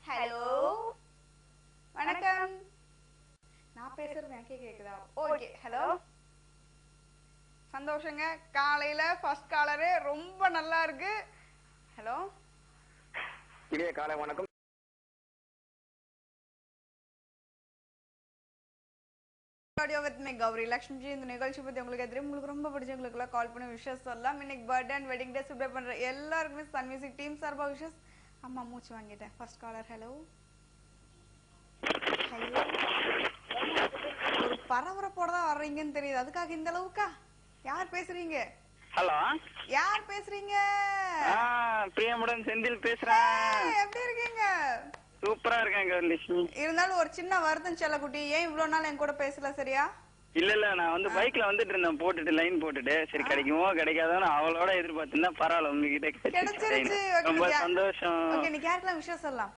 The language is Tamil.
ஹலோ வணக்கம். நான் பேசுறது எனக்கே கேக்குதா? ஓகே. ஹலோ சந்தோஷங்க. காலையில ஃபர்ஸ்ட் காலரு ரொம்ப நல்லா இருக்கு. ஹலோ இதே காலை வணக்கம். கௌரி லட்சுமி. இந்த நிகழ்ச்சி பத்தி உங்களுக்கு தெரியும். உங்களுக்கு ரொம்ப பிடிச்சவங்களுக்கு கால் பண்ணி விஷஸ் சொல்லலாம். இன்னைக்கு birthday and wedding day celebrate பண்ற எல்லாருக்குமே சன் மியூசிக் டீம் சார்பா விஷஸ். அம்மா மூச்சு வாங்கிட்டேன். First collar. Hello hello. ஒரு பரபரப்போட தான் வர்றீங்கன்னு தெரியுது. அதுக்காக இந்த அளவுக்கா? யார் பேசுறீங்க? ஹலோ, யார் பேசுறீங்க? பிரியமுடன் செந்தில் பேசுறேன். எப்படி இருக்கீங்க? சூப்பரா இருக்கேன் கௌரிலட்சுமி. இருந்தாலும் ஒரு சின்ன வருத்தம் செல்லக்குட்டி. ஏன் இவ்வளவு நாள் என் கூட பேசல? சரியா? இல்ல நான் பைக்ல வந்துட்டு இருந்தேன், போட்டுட்டு லைன் போட்டுட்டு சரி கிடைக்குமோ கிடைக்காதோன்னு அவளோட எதிர்பார்த்திருந்தா பரவாயில்ல, உங்ககிட்ட கிடைச்சிருச்சு. ரொம்ப சந்தோஷம். ஓகே, நீ யாருக்கெல்லாம் விஷயம் சொல்லலாம்?